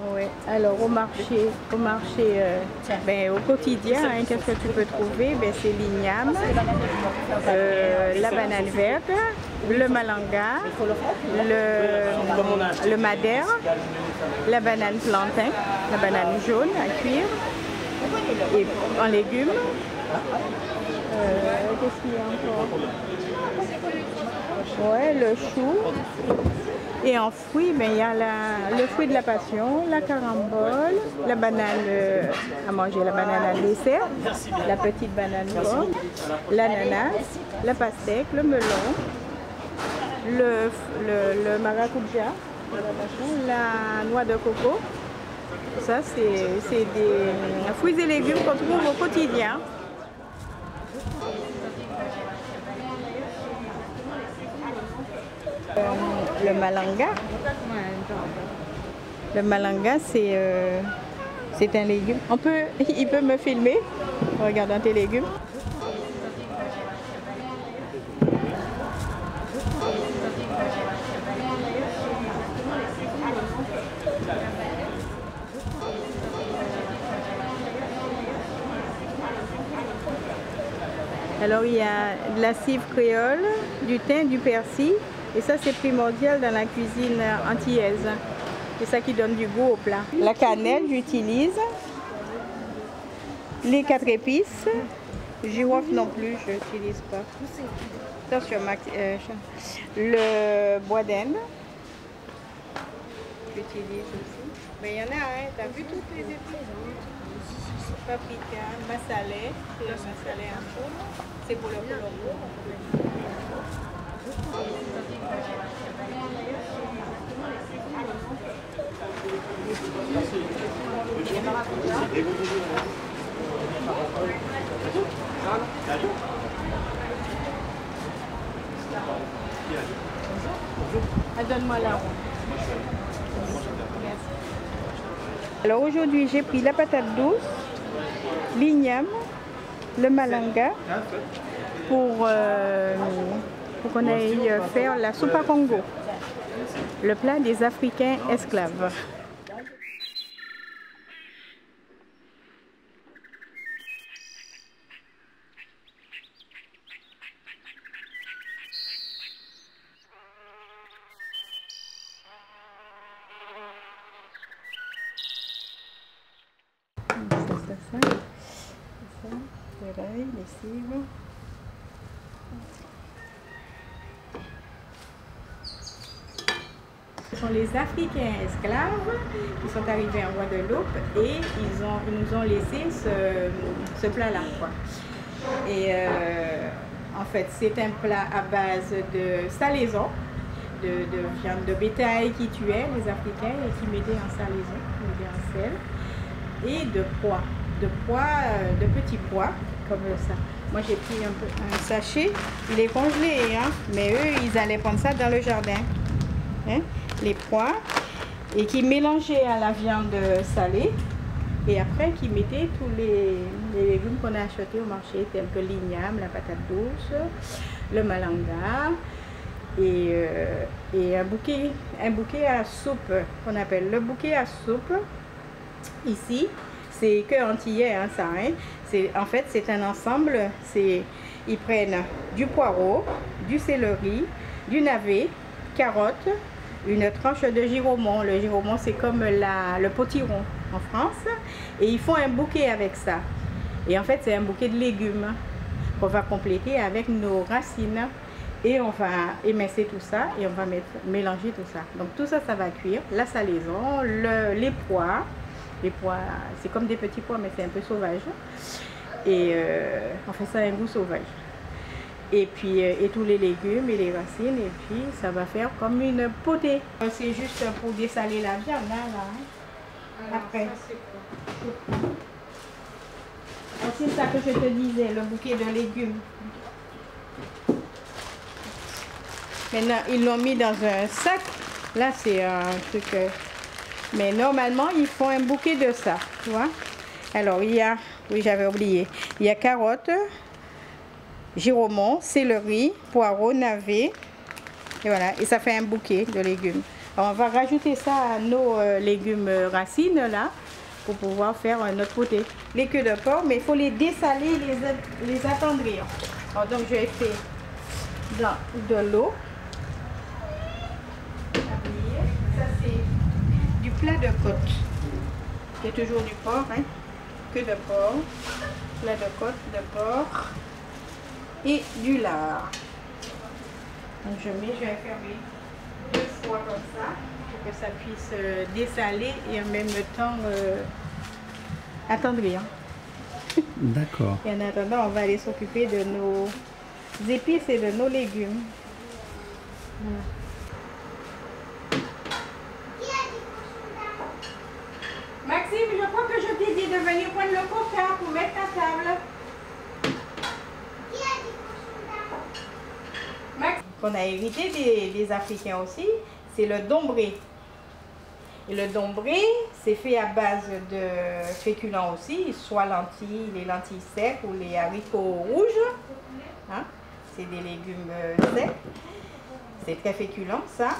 Oui, alors au marché ben, au quotidien, hein, qu'est-ce que tu peux trouver? Ben, c'est l'igname, la banane verte, le malanga, le madère, la banane plantain, la banane jaune à cuire, et en légumes. Qu'est-ce qu'il y a encore? Ouais, le chou. Et en fruits, ben, il y a le fruit de la passion, la carambole, la banane à manger, la banane à dessert, la petite banane pomme, l'ananas, la pastèque, le melon, le maracuja, la noix de coco. Ça, c'est des fruits et légumes qu'on trouve au quotidien. Le malanga. Le malanga, c'est un légume. Il peut me filmer en regardant tes légumes. Alors il y a de la cive créole, du thym, du persil. Et ça, c'est primordial dans la cuisine antillaise. C'est ça qui donne du goût au plat. La cannelle, j'utilise. Les 4 épices. Girofle non plus, je n'utilise pas. Attention, le bois d'Inde. J'utilise aussi. Mais il y en a, hein, tu as vu toutes les épices? Paprika, massalé. C'est le massalé en poudre. C'est pour le colombo. Donne-moi la ronde. Alors aujourd'hui j'ai pris la patate douce, l'igname, le malanga pour qu'on aille faire la soupe à Congo, le plat des Africains esclaves. Ce sont les Africains esclaves qui sont arrivés en Guadeloupe et ils nous ont laissé ce plat-là. Et en fait, c'est un plat à base de salaison, de viande de bétail qui tuaient les Africains et qui mettaient en salaison, qui mettaient en sel, et de petits pois comme ça. Moi j'ai pris un sachet, il est congelé, hein, mais eux ils allaient prendre ça dans le jardin, hein, les pois, et qui mélangeaient à la viande salée, et après qui mettaient tous les légumes qu'on a achetés au marché, tels que l'igname, la patate douce, le malanga, et un bouquet à soupe, qu'on appelle le bouquet à soupe. Ici, c'est que antillais, hein, ça. Hein. En fait, c'est un ensemble. Ils prennent du poireau, du céleri, du navet, carottes, une tranche de giromon. Le giromon, c'est comme le potiron en France. Et ils font un bouquet avec ça. Et en fait, c'est un bouquet de légumes qu'on va compléter avec nos racines. Et on va émincer tout ça et on va mélanger tout ça. Donc tout ça, ça va cuire. La salaison, les pois. Les pois, c'est comme des petits pois, mais c'est un peu sauvage. Et on fait ça à un goût sauvage. Et puis, et tous les légumes et les racines. Et puis, ça va faire comme une potée. C'est juste pour dessaler la viande, là. Hein. Après. C'est ça que je te disais, le bouquet de légumes. Maintenant, ils l'ont mis dans un sac. Là, c'est un truc... mais normalement, ils font un bouquet de ça, tu vois. Alors, il y a... Oui, j'avais oublié. Il y a carottes, giromon, céleri, poireau, navet. Et voilà. Et ça fait un bouquet de légumes. On va rajouter ça à nos légumes racines là, pour pouvoir faire notre potée. Les queues de porc, mais il faut les dessaler, les attendrir. Alors, donc je vais faire dans de l'eau. Ça c'est du plat de côte. Il y a toujours du porc, hein. Queue de porc, plat de côte de porc et du lard. Donc je vais fermer 2 fois comme ça pour que ça puisse dessaler et en même temps attendrir. D'accord. Et en attendant, on va aller s'occuper de nos épices et de nos légumes. Voilà. Maxime, je crois que je t'ai dit de venir prendre le coca pour mettre ta table. Qu'on a hérité des Africains aussi, c'est le dombré. Et le dombré, c'est fait à base de féculents aussi, soit lentilles, les lentilles secs ou les haricots rouges. Hein? C'est des légumes secs. C'est très féculent ça.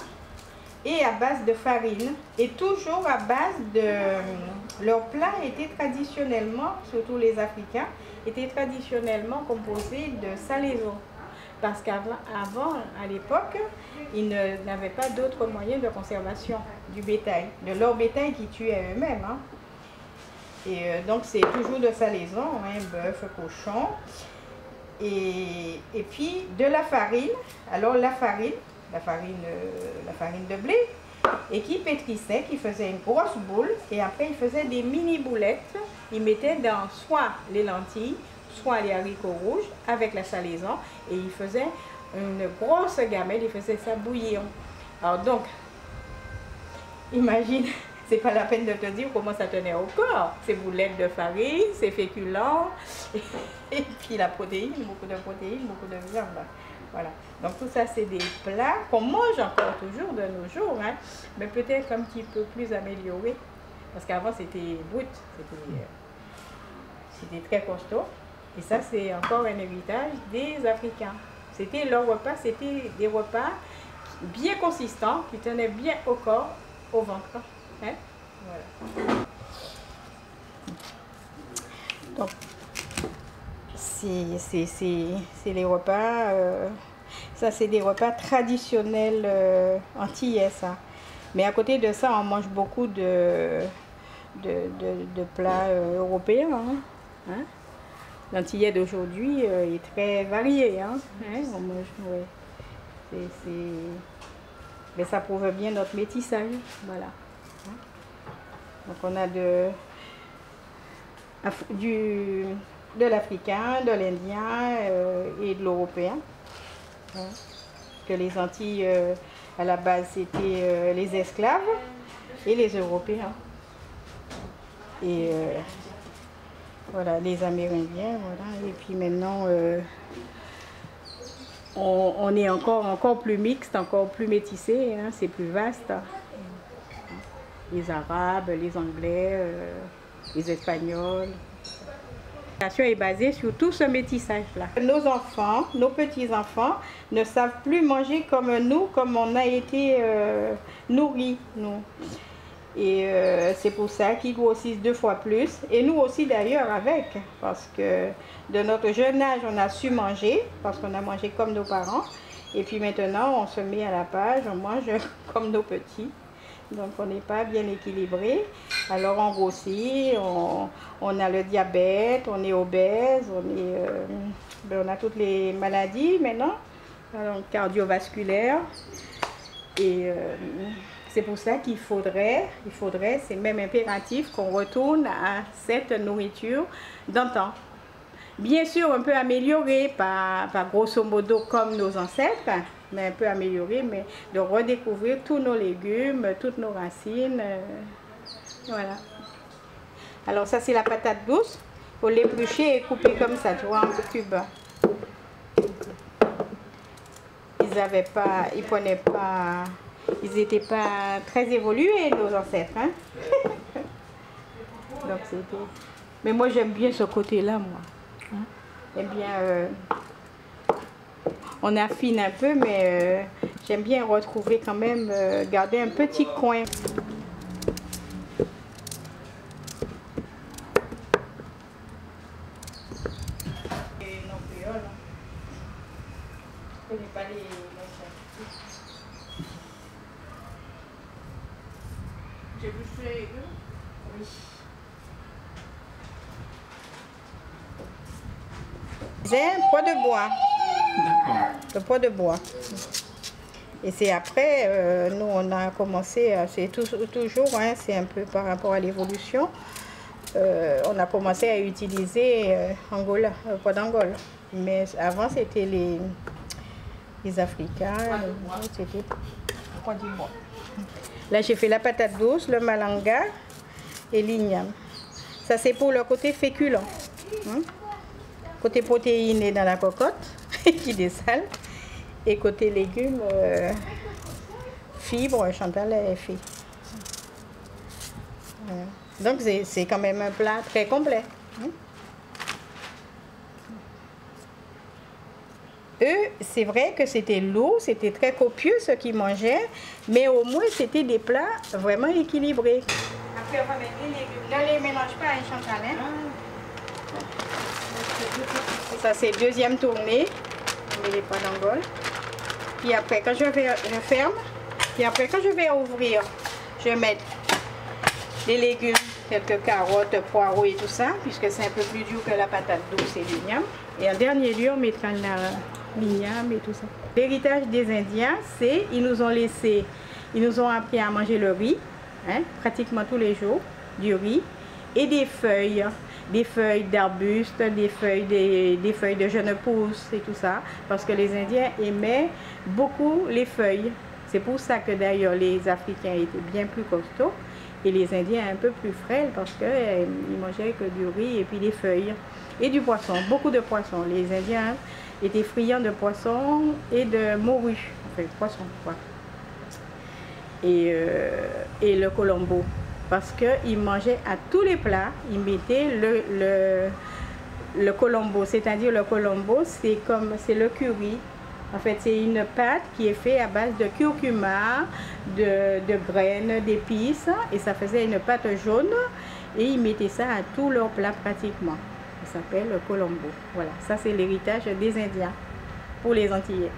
Et à base de farine. Et toujours à base de... Leurs plats étaient traditionnellement, surtout les Africains, étaient traditionnellement composés de salaison. Parce qu'avant, à l'époque, ils n'avaient pas d'autres moyens de conservation du bétail, de leur bétail qu'ils tuaient eux-mêmes. Hein. Et donc c'est toujours de salaison, hein, bœuf, cochon. Et puis de la farine, alors la farine de blé, et qui pétrissait, qui faisait une grosse boule, et après ils faisaient des mini boulettes. Ils mettaient dans soit les lentilles, soit les haricots rouges avec la salaison, et ils faisaient une grosse gamelle, ils faisaient ça bouillir. Alors donc, imagine, c'est pas la peine de te dire comment ça tenait au corps. Ces boulettes de farine, ces féculents, et puis la protéine, beaucoup de protéines, beaucoup de viande. Voilà. Donc tout ça, c'est des plats qu'on mange encore toujours de nos jours, hein, mais peut-être un petit peu plus améliorés. Parce qu'avant, c'était brut, c'était très costaud. Et ça, c'est encore un héritage des Africains. C'était leur repas, c'était des repas bien consistants, qui tenaient bien au corps, au ventre. Hein? Voilà. Donc, c'est les repas, ça c'est des repas traditionnels antillais, ça. Mais à côté de ça, on mange beaucoup de plats européens. Hein? L'antillais d'aujourd'hui est très varié. Hein? On mange, ouais. Mais ça prouve bien notre métissage. Voilà. Donc on a de l'africain, de l'indien et de l'européen. Hein? Que les Antilles, à la base, c'était les esclaves et les Européens. Et voilà, les Amérindiens, voilà. Et puis maintenant, on est encore plus mixte, encore plus métissé, hein, c'est plus vaste. Les Arabes, les Anglais, les Espagnols. La nation est basée sur tout ce métissage-là. Nos enfants, nos petits-enfants ne savent plus manger comme nous, comme on a été nourris, nous. Et c'est pour ça qu'ils grossissent 2 fois plus. Et nous aussi d'ailleurs avec. Parce que de notre jeune âge, on a su manger. Parce qu'on a mangé comme nos parents. Et puis maintenant, on se met à la page. On mange comme nos petits. Donc on n'est pas bien équilibré. Alors on grossit. On a le diabète. On est obèse. On a toutes les maladies maintenant. Alors, cardiovasculaires. Et... c'est pour ça qu'il faudrait, c'est même impératif qu'on retourne à cette nourriture d'antan. Bien sûr, un peu améliorée, pas grosso modo comme nos ancêtres, mais un peu améliorée, mais de redécouvrir tous nos légumes, toutes nos racines. Voilà. Alors ça, c'est la patate douce. Il faut l'éplucher et couper comme ça, tu vois, en cubes. Ils prenaient pas... Ils n'étaient pas très évolués, nos ancêtres. Hein? Donc c'était... Mais moi, j'aime bien ce côté-là, moi. Hein? J'aime bien... On affine un peu, mais J'aime bien retrouver quand même, garder un petit coin. Je connais pas les j'ai vu les légumes. Oui. C'est un pot de bois. D'accord. Le pot de bois. Et c'est après, nous on a commencé, c'est toujours, hein, c'est un peu par rapport à l'évolution, on a commencé à utiliser Angola, le pot d'Angola. Mais avant c'était les Africains, c'était le pot du bois. Là j'ai fait la patate douce, le malanga et l'igname. Ça c'est pour le côté féculent. Hein? Côté protéines est dans la cocotte qui dessale. Et côté légumes, fibres, Chantal a fait. Donc c'est quand même un plat très complet. Eux, c'est vrai que c'était lourd, c'était très copieux ce qu'ils mangeaient, mais au moins c'était des plats vraiment équilibrés. Après, on va mettre les légumes. Ne les mélange pas, hein, Chantal. Hein? Ça, c'est deuxième tournée. On met les pois d'Angola. Puis après, quand je ferme. Puis après, quand je vais ouvrir, je vais mettre les légumes, quelques carottes, poireaux et tout ça, puisque c'est un peu plus dur que la patate douce et l'igname. Et en dernier lieu, on mettra l'igname et tout ça. L'héritage des Indiens, c'est ils nous ont appris à manger le riz, hein, pratiquement tous les jours, du riz, et des feuilles d'arbustes, des feuilles de jeunes pousses et tout ça, parce que les Indiens aimaient beaucoup les feuilles. C'est pour ça que d'ailleurs les Africains étaient bien plus costauds et les Indiens un peu plus frêles parce qu'ils mangeaient que du riz et puis des feuilles et du poisson, beaucoup de poissons. Les Indiens étaient friands de poisson et de morue, enfin poisson quoi. Et le colombo. Parce qu'ils mangeaient à tous les plats, ils mettaient le colombo. C'est-à-dire le colombo, c'est le curry. En fait, c'est une pâte qui est faite à base de curcuma, de graines, d'épices. Et ça faisait une pâte jaune. Et ils mettaient ça à tous leurs plats pratiquement. Ça s'appelle le colombo. Voilà, ça c'est l'héritage des Indiens pour les Antillais.